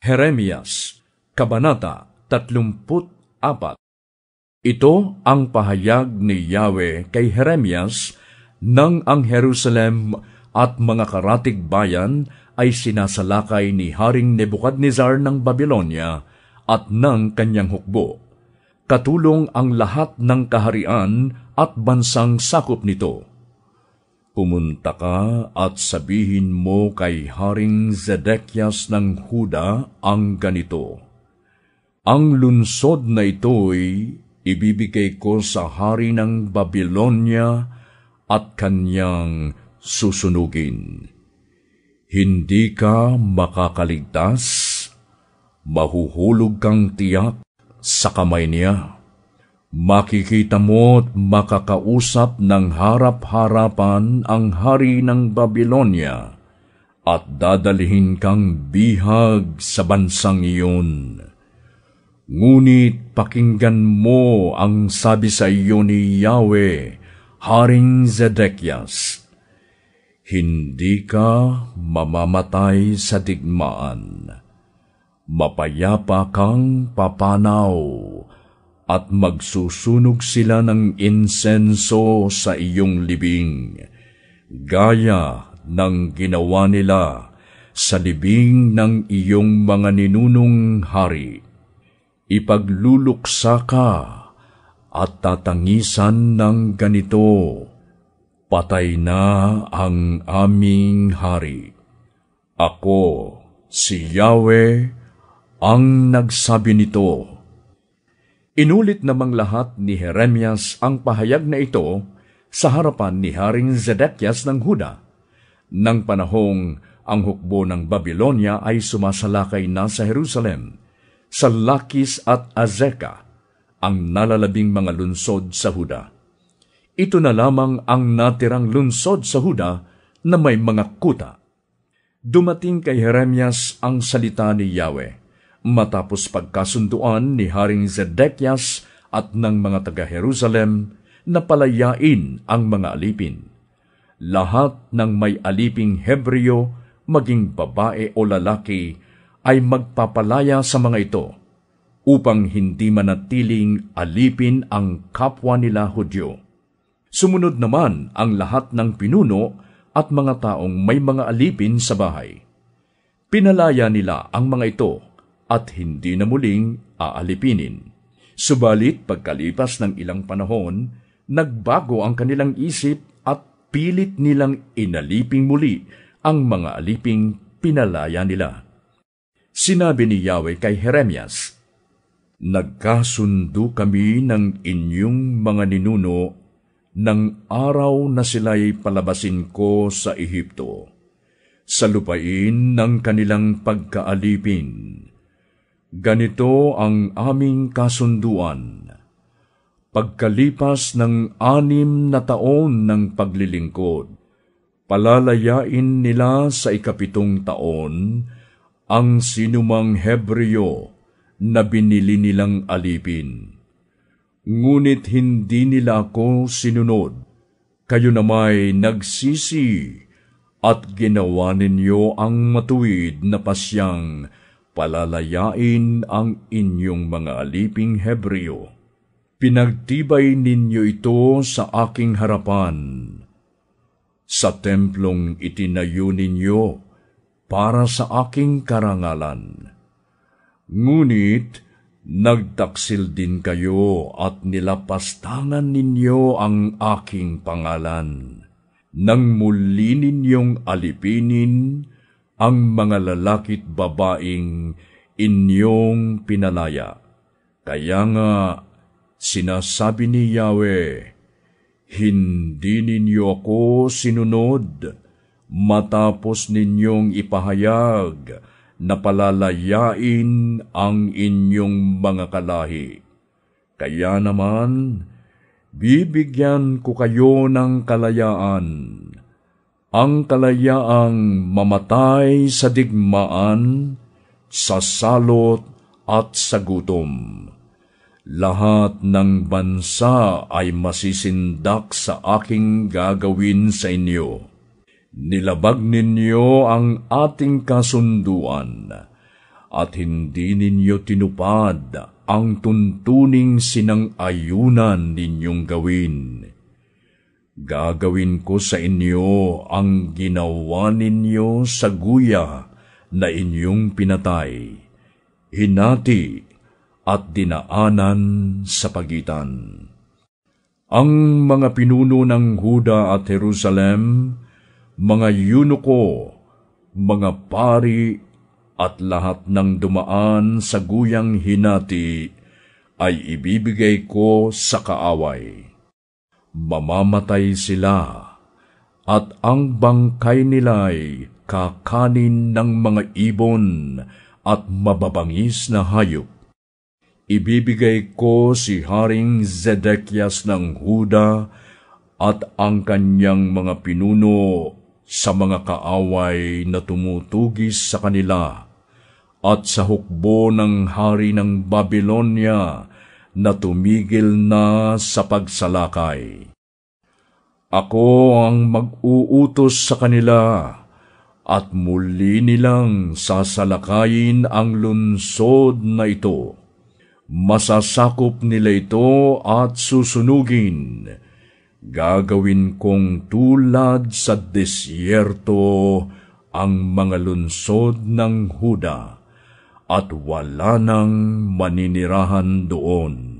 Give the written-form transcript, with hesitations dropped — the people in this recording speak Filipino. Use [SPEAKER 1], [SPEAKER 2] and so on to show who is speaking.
[SPEAKER 1] Jeremias, Kabanata 34. Ito ang pahayag ni Yahweh kay Jeremias nang ang Jerusalem at mga karatig bayan ay sinasalakay ni Haring Nebukadnezar ng Babylonia at ng kanyang hukbo. Katulong ang lahat ng kaharian at bansang sakop nito. Pumunta ka at sabihin mo kay Haring Zedekias ng Huda ang ganito: Ang lungsod na ito'y ibibigay ko sa hari ng Babylonia at kanyang susunugin. Hindi ka makakaligtas, mahuhulog kang tiyak sa kamay niya. Makikita mo't makakausap ng harap-harapan ang hari ng Babylonia at dadalhin kang bihag sa bansang iyon. Ngunit pakinggan mo ang sabi sa iyo ni Yahweh, Haring Zedekias: Hindi ka mamamatay sa digmaan. Mapayapa kang papanaw at magsusunog sila ng insenso sa iyong libing, gaya ng ginawa nila sa libing ng iyong mga ninunong hari. Ipagluluksa ka at tatangisan ng ganito: Patay na ang aming hari. Ako, si Yahweh, ang nagsabi nito. Inulit namang lahat ni Jeremias ang pahayag na ito sa harapan ni Haring Zedekias ng Huda, nang panahong ang hukbo ng Babylonia ay sumasalakay na sa Jerusalem, sa Lakis at Azeka, ang nalalabing mga lunsod sa Huda. Ito na lamang ang natirang lunsod sa Huda na may mga kuta. Dumating kay Jeremias ang salita ni Yahweh, matapos pagkasunduan ni Haring Zedekias at ng mga taga-Jerusalem na palayain ang mga alipin. Lahat ng may aliping Hebreo, maging babae o lalaki, ay magpapalaya sa mga ito, upang hindi manatiling alipin ang kapwa nila Hudyo. Sumunod naman ang lahat ng pinuno at mga taong may mga alipin sa bahay. Pinalaya nila ang mga ito, at hindi na muling aalipinin. Subalit pagkalipas ng ilang panahon, nagbago ang kanilang isip at pilit nilang inaliping muli ang mga aliping pinalaya nila. Sinabi ni Yahweh kay Jeremias, Nagkasundo kami ng inyong mga ninuno ng araw na sila'y palabasin ko sa Ehipto, sa lupain ng kanilang pagkaalipin. Ganito ang aming kasunduan. Pagkalipas ng 6 na taon ng paglilingkod, palalayain nila sa 7 taon ang sinumang Hebreo na binili nilang alipin. Ngunit hindi nila ako sinunod. Kayo namay nagsisi at ginawa ninyo ang matuwid na pasyang palalayain ang inyong mga aliping Hebreo. Pinagtibay ninyo ito sa aking harapan. Sa templong itinayo ninyo para sa aking karangalan. Ngunit nagtaksil din kayo at nilapastangan ninyo ang aking pangalan, nang muli ninyong alipinin ang mga lalaki't babaeng inyong pinalaya. Kaya nga, sinasabi ni Yahweh, hindi ninyo ako sinunod, matapos ninyong ipahayag na palalayain ang inyong mga kalahi. Kaya naman, bibigyan ko kayo ng kalayaan, ang kalayaang mamatay sa digmaan, sa salot at sa gutom. Lahat ng bansa ay masisindak sa aking gagawin sa inyo. Nilabag ninyo ang ating kasunduan at hindi ninyo tinupad ang tuntuning sinang-ayunan ninyong gawin. Gagawin ko sa inyo ang ginawa ninyo sa guya na inyong pinatay, hinati at dinaanan sa pagitan. Ang mga pinuno ng Huda at Jerusalem, mga yunuko, mga pari at lahat ng dumaan sa guyang hinati ay ibibigay ko sa kaaway. Mamamatay sila, at ang bangkay nila'y kakanin ng mga ibon at mababangis na hayop. Ibibigay ko si Haring Zedekias ng Huda at ang kanyang mga pinuno sa mga kaaway na tumutugis sa kanila at sa hukbo ng hari ng Babylonia na tumigil na sa pagsalakay. Ako ang mag-uutos sa kanila at muli nilang sasalakayin ang lungsod na ito. Masasakop nila ito at susunugin. Gagawin kong tulad sa disyerto ang mga lungsod ng Huda, at wala nang maninirahan doon.